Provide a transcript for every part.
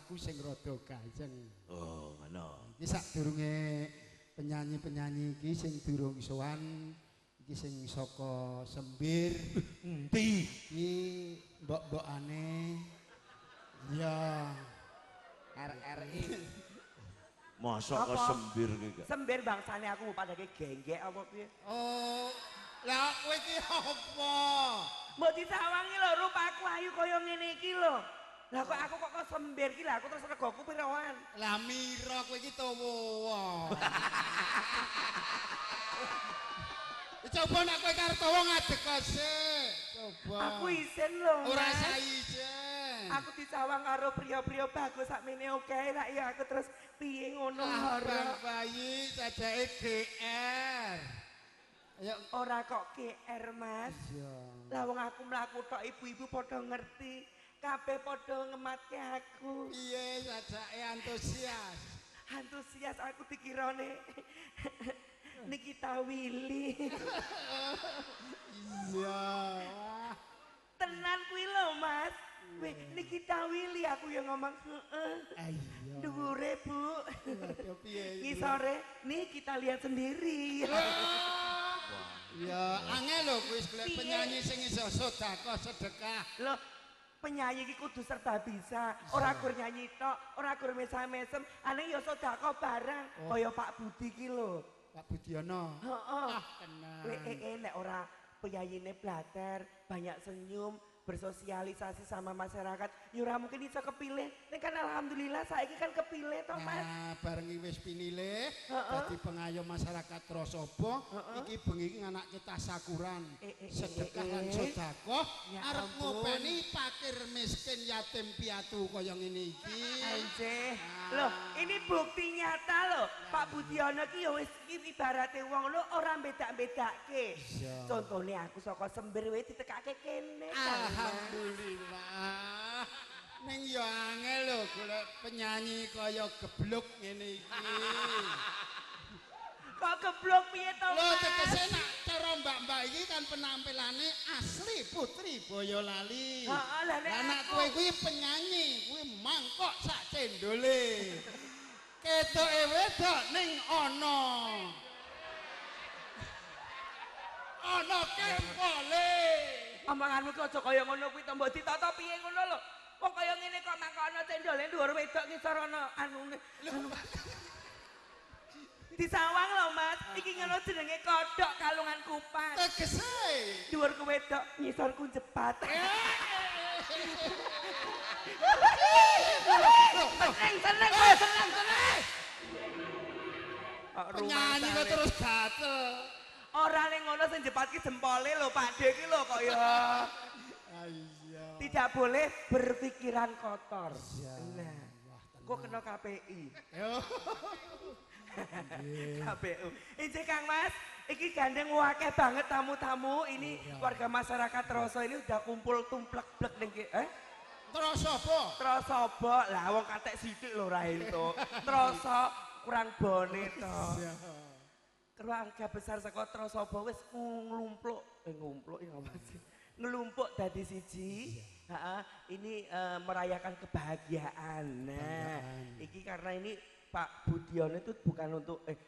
aku sing rada gajeng. Oh, ngono. Iki sadurunge penyanyi-penyanyi iki sing durung sowan iki sing saka Sembir. Endi? Iki mbok-mbokane ya RRI. Masa ke Sembir iki. Sembir bangsane aku mau padake genggek apa piye? oh lah kowe iki apa? Mbok disawangi lho rupaku ayu kaya ngene iki lho. Lah kok aku kok sembir iki lah aku terus regoku pirawan. Lah mira kowe iki tuwa. Coba nek kowe karo tuwa ngadeg sik. Coba. Aku isin lho. Ora Mas. saya isin. Aku disawang karo pria-pria bagus sakmene oke lah ya aku terus piye ngono Bang ora. bayi sajake GR. Ayo Ora kok GR Mas. iya. Lah wong aku mlaku tok ibu-ibu padha ngerti. Kabeh padha ngematke aku. Piye sajake antusias. Antusias aku dikirane Nikita Willy. Iya. Wah. Tenan kuwi lho Mas. Weh Nikita Willy aku yang ngomong heeh. Iya. Dhuwure Bu. Waduh piye. Ki sore nih kita lihat sendiri. Ya angel lho kuwi golek Piye? penyanyi sing iso sedekah. Loh penyanyi iki kudu serba bisa. Ora gur nyanyi tok, ora gur mesam-mesem, ane ya sedekah barang kaya Pak Budi ki lho. Pak Budiono. Heeh. Ah kenal. Nek ora penyanyine blater, banyak senyum, bersosialisasi sama masyarakat, ya ora mungkin iso kepilih. Nek kan alhamdulillah saiki kan kepilih to, Mas. Nah, bareng wis pinilih dadi pengayom masyarakat Trosobo, iki bengi iki anake tasakuran. Sedekah lan sedekah Ya arep ampun. ngopeni fakir miskin yatim piatu kaya ngene iki. Anjir. Loh, ini bukti nyata loh. Pak Budiono ki ya wis ibarate wong lho ora bedak-bedake. Iya. Contone aku saka Sembir wis ditekake kene. Alhamdulillah. Ning ya angel lho golek penyanyi kaya geblok ngene iki. Kok geblok piye to, Lho Mas? tegese nak cara mbak-mbak iki kan penampilane asli Putri Boyolali. Heeh, lah nek Lah nek aku- kowe kuwi penyanyi, kuwi mangkok sak cendole. Ketoke wedok ning ana kempole. Omonganmu ki aja kaya ngono kuwi to mbok ditata piye ngono lho. Wong kaya ngene kok mangkono cendole dhuwur wedok ngisor ana anune. Disawang lho Mas, iki ngono jenenge kodhok kalungan kupat. Tegese. Dhuwurku wedok ngisorku jepat. Seneng kowe seneng. Penyanyi kok terus gatel. Ora ning ngono sing jepat ki jempole lho Pakde ki lho kok ya. Iya. Tidak boleh berpikiran kotor. Iya. Nah, kok kena KPI. Yo. KPU. Injih Kang Mas, iki gandeng akeh banget tamu-tamu. Ini warga masyarakat Troso ini udah kumpul tumplek-plek ning Terus apa? Trosobo. Lah wong katek sithik lho ra entuk. Troso kurang bone to. Keluarga besar saka Trosobo wis nglumpluk ya apa sih? Ngelumpuk dadi siji. Heeh, ini merayakan kebahagiaan. Nah, iki karena ini Pak Budiono itu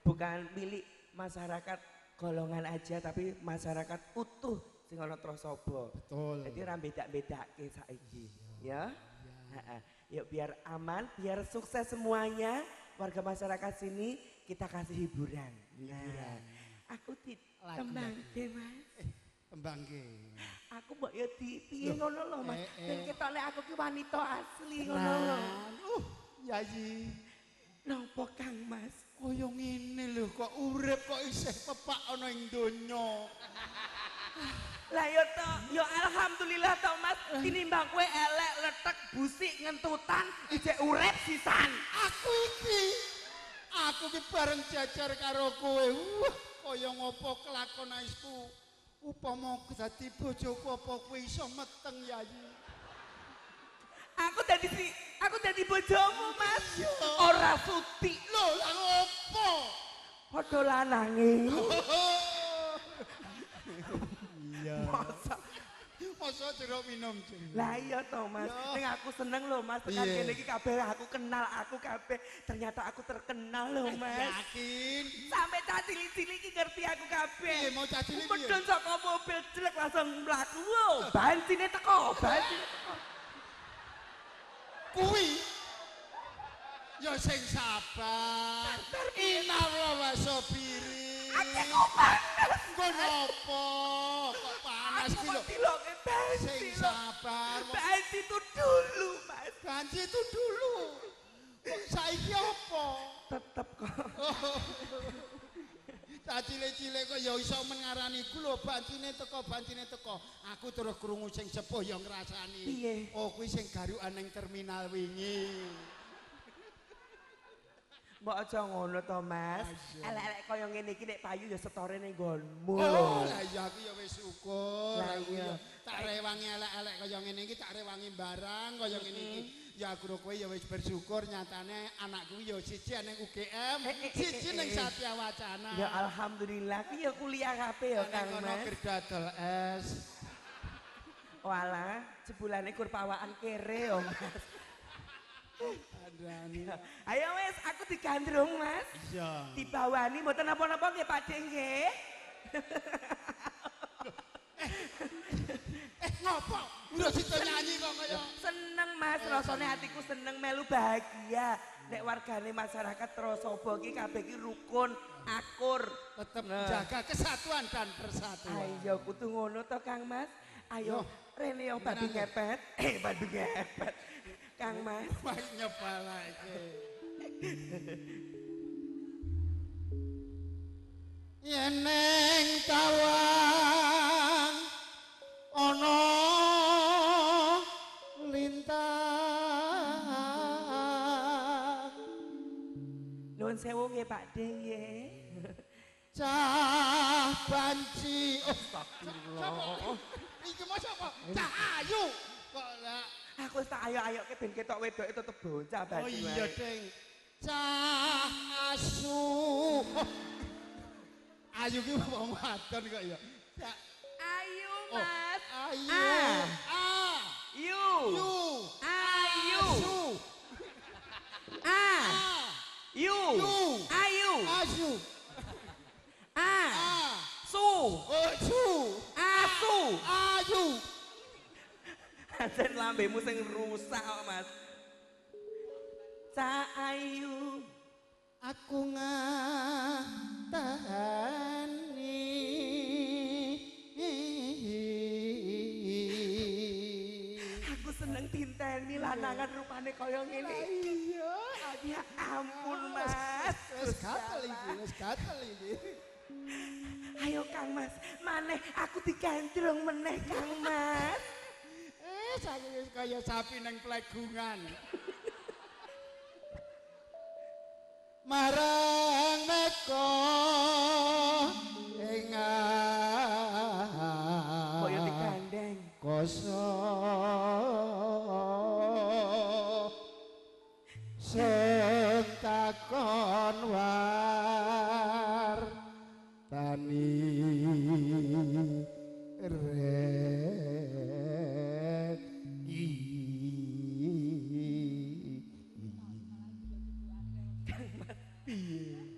bukan milik masyarakat golongan aja tapi masyarakat utuh sing ana Trosobo. Betul. Jadi ora bedak-bedake saiki, ya. Heeh. Yuk biar aman, biar sukses semuanya warga masyarakat sini kita kasih hiburan. Nah, aku tembangke Mas. Tembangke. Aku mbok ya piye ngono lho Mas. Ben ketokne aku ki wanita asli ngono lho. Yayi. Napa Kang Mas? Kaya ngene lho kok urip kok isih pepak ana ing donya. Lah ya to, ya alhamdulillah to Mas. Tinimbang kowe elek, letek, busik, ngentutan, ijek urip sisan. Aku ki bareng jajar karo kowe. Wah, kaya ngopo kelakonaisku. Upama dadi bojoku apa kowe iso meteng Yayi. Aku dadi bojomu Mas. Ora suti. Lho, lha ngopo? Padha lanange. Iya. Masa Masa jeruk minum, Jeng. Lah iya toh Mas, ning aku seneng lho Mas, tekan Iya. kene iki kabeh aku kenal aku kabeh. Ternyata aku terkenal lho Mas. Yakin? Sampai cah cilik-cilik iki ngerti aku kabeh. Piye mau caci ini Medun saka mobil jelek langsung mlaku. Wow, bancine teko, bancine teko. Kuwi ya sing sabar. Inallah wasobiri. Aku panas. Engko napa? Kok panas Aku ki lho? mesti loke Sing bensin. sabar. Bensin itu dulu Mas. Ganti itu dulu. Kok saiki apa? Tetep kok. Tak cilik-cilik kok ya iso mengarani iku lho bancine teko. Aku terus krungu sing sepuh ya ngrasani. Piye? Oh kuwi sing garukan ning terminal wingi. Mbok aja ngono to, Mas. Elek-elek kaya ngene iki nek payu ya setore ning nggonmu. Oh, lah iya aku ya wis syukur. Lah Aku iya. ya tak rewangi elek-elek kaya ngene iki, tak rewangi barang kaya ngene iki. Ya aku kowe ya wis bersyukur nyatane anakku ya siji ning UGM, siji ning Satya Wacana. Ya alhamdulillah ki ya kuliah kabeh ya Kang Kono Mas. Kirdadel es. Walah, jebulane gur pawaan kere ya Mas. Andani. Ayo wis aku digandrung Mas. Iya. Dibawani mboten napa-napa nggih Pakde nggih. Ngopo? Udah situ nyanyi kok kaya. Seneng Mas, rasane hatiku seneng melu bahagia. Nek wargane masyarakat Trosobo iki kabeh iki rukun, akur. Tetap Nah. jaga kesatuan dan persatuan. Ayo kudu ngono to Kang Mas. Ayo rene yo babi ngepet. Babi ngepet. Kang Mas. Wah nyepalake. Yeneng tawang ana lintang Nuwun sewu nggih Pakde nggih. cah banci. Oh astagfirullah. Iki masa apa? Cah ayu. Kok lah. Aku wis tak ayo-ayoke ben ketok wedoke tetep bocah Oh baju. iya, Deng. Cah asu. Oh. Ayu ki wong wadon kok ya. Cah Ayu oh, Mas. ayu. Ah. Ah. Yu. Yu. Ayu. Asu. Ah. Ah. Yu. Yu. Ayu. Asu. Ah. Ah. Su. Oh, su. Asu. Ayu. Anjen lambemu sing rusak kok Mas. Cak ayu. Aku ngatani. Aku seneng dinteni lanangan rupane kaya ngene iki. Iya. Ya ampun Mas. Wes gatel iki, wes gatel iki. Ayo Kang Mas, maneh aku digandrung meneh Kang Mas. Saiki wis kaya sapi nang plegungan. Marang meko engan. Kaya digandeng. Koso sing takon war tani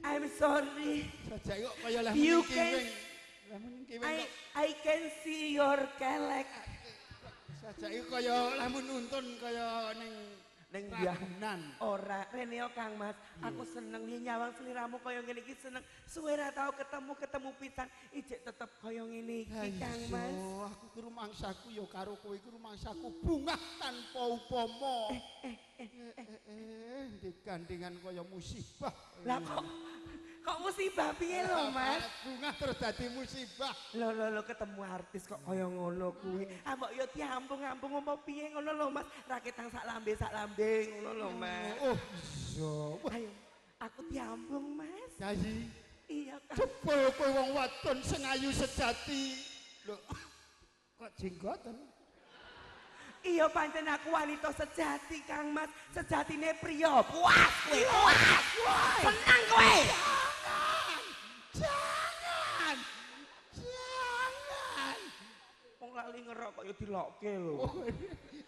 I'm sorry. Sajak kok kaya lah You muni can- kiwing. Lah muni kiwing kok I can see your kelek. sajak iku kaya lamun nuntun kaya ning Ning dia. ragunan. Ora, Reneo Kang Mas, aku seneng yen nyawang sliramu kaya ngene iki seneng. Suwe ra tau ketemu pisan, ijek tetep kaya ngene iki Kang Mas. Aku ku rumangsaku ya karo kowe iku rumangsaku bungah tanpa upama. Digandingan kaya musibah. Lah kok musibah piye lho Mas? Bungah terus dadi musibah. Lho ketemu artis kok kaya ngono kuwi. Ah mbok yo diampung-ampung apa piye ngono lho Mas. Raketang sak lambe ngono lho Mas. Oh, iya. Ayo, aku diampung Mas. Jadi Iya Kang. jebul kowe wong wadon sing ayu sejati. Lho, kok jenggoten? Iya pancen aku wanita sejati Kang Mas. Sejatine priya. Puas kowe, puas. Senang kowe. Jangan! Jangan! Wong lali ngerok kok ya dilokke lho.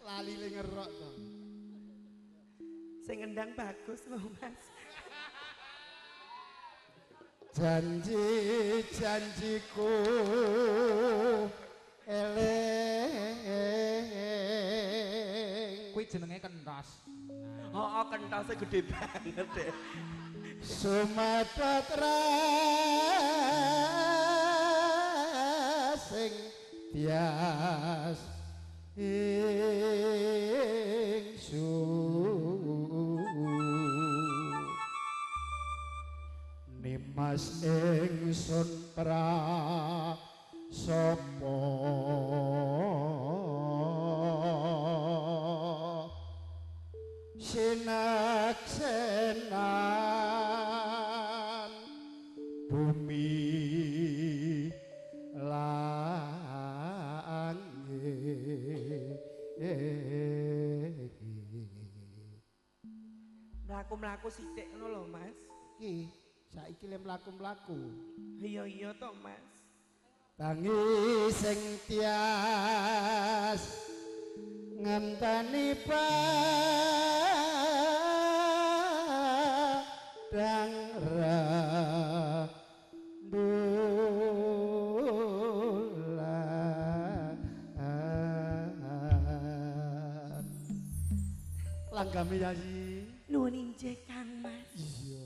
Lali le ngerok to. Sing ngendang bagus lho, Mas. Janji-janjiku eling. Kuwi jenenge kentas. Heeh, kentase gede banget deh. Sumatera sing tias ingsun nimas ingsun prasopo sinaksenan bumi langit Mlaku-mlaku sithik ngono lho, Mas. iki saiki le mlaku-mlaku Iya to, Mas. tangi sing tias ngenteni padang rembulan langgame nyanyi Nuwun injih Kang Mas. iya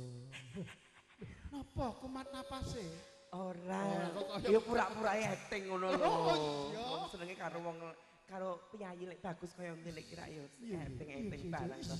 napa kumat napase Ora. kok Ya pura-pura acting ngono lho. Oh, iya. Wong senenge karo wong karo penyanyi lek bagus kaya ngene kira ya acting-acting barang to.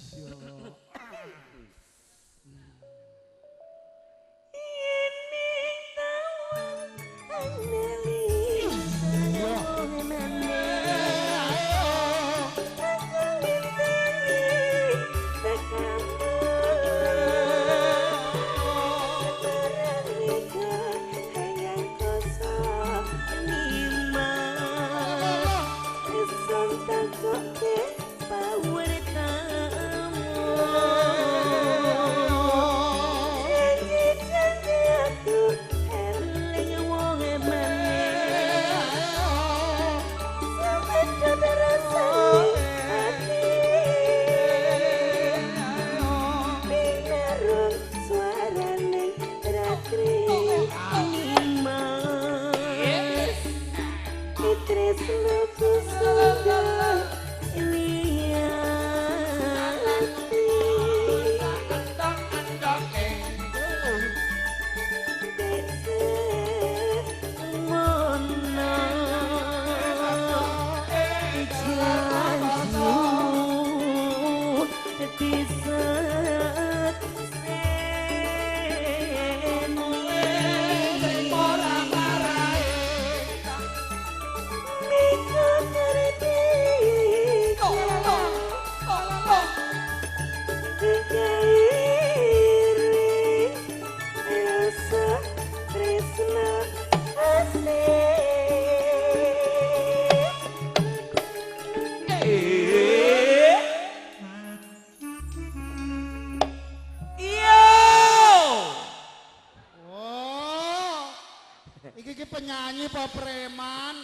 penyanyi apa preman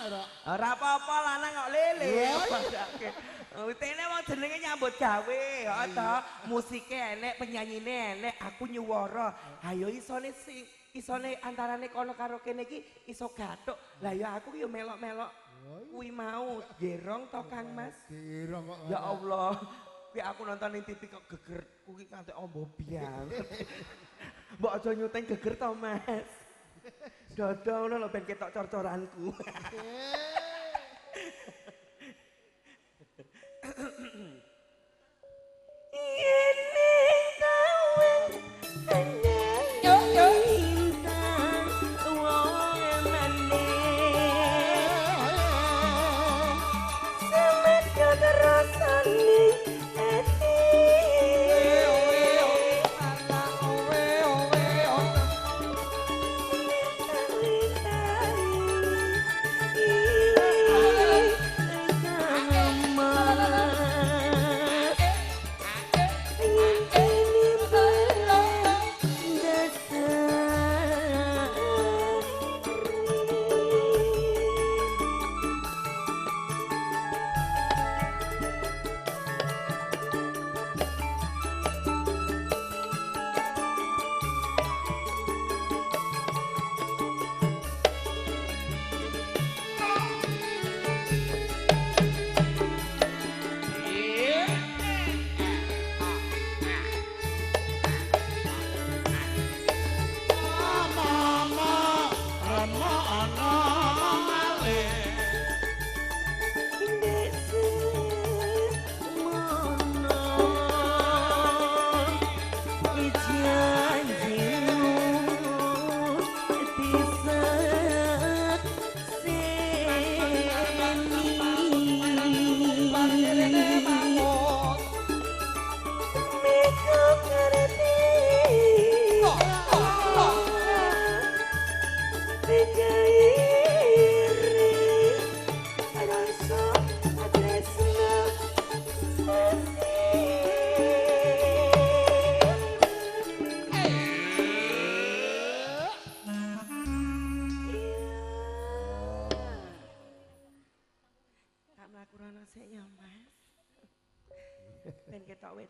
Ora apa-apa lanang kok lele. Utene wong jenenge nyambut gawe, heeh to. Musike enek, penyanyine enek, aku nyuwara. Ayo isone antarane kono karo kene iki iso gathuk. Lah ya aku yo melok-melok kuwi mau gerong to Kang Mas. Gerong kok. Ya Allah. Kuwi aku nonton ning TV kok geger kuwi kanthi ombo banget. Mbok aja nyuteng geger to Mas. Dodo ngono lho ben ketok cor-coranku.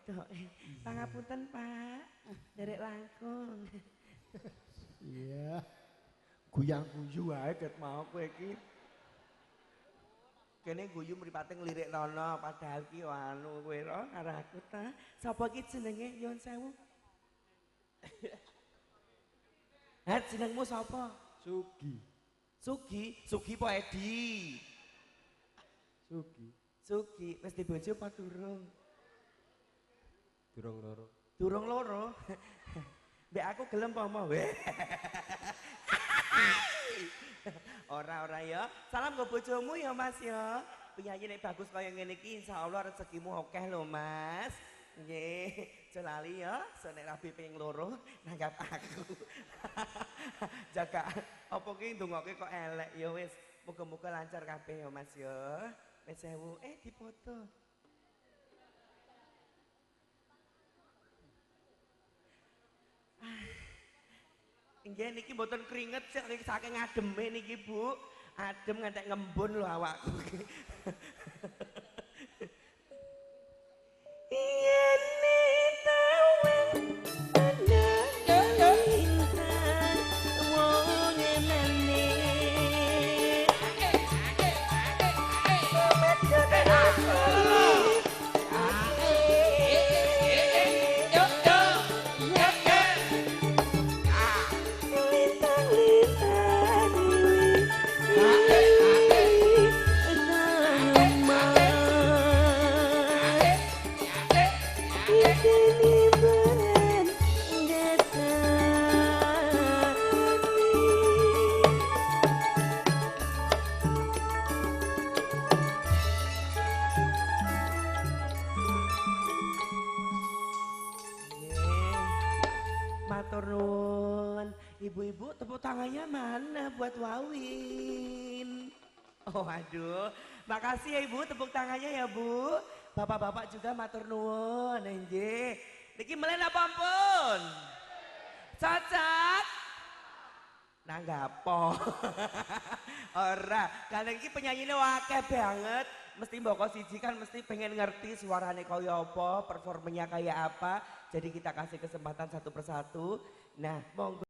Tok. Pangapunten, Pak. Derek langkung. Iya. Guyang guyu wae ket mau kowe iki. Kene guyu mripate nglirik nono padahal ki anu kowe ro karo aku ta. Sapa ki jenenge nyuwun sewu? Jenengmu sapa? Sugi. Sugi apa Edi? Sugi. Sugi wis dibojo apa durung? Durung loro. Durung loro. Mbak aku gelem apa mau? Ora ya. Salam go bojomu ya Mas ya. Penyanyi nek bagus kaya ngene iki insyaallah rezekimu akeh lho Mas. Nggih, aja lali ya, nek rabi ping loro nanggap aku. Jaga apa ki ndongoke kok elek ya wis. Muga-muga lancar kabeh ya Mas ya. Wis sewu dipoto. Nggih niki mboten keringet saking ademe niki Bu. Adem ngantek ngembun lho awakku iki. Yen matur nuwun. Ibu-ibu tepuk tangannya mana buat Wawin? Oh aduh, makasih ya Ibu tepuk tangannya ya Bu. Bapak-bapak juga matur nuwun nggih. Niki melen apa ampun? Cocok? Nah gapo. Ora, kalian iki penyanyine akeh banget. Mesti mboko siji kan mesti pengen ngerti suarane kaya apa, performanya kayak apa. Jadi kita kasih kesempatan satu persatu. Nah, monggo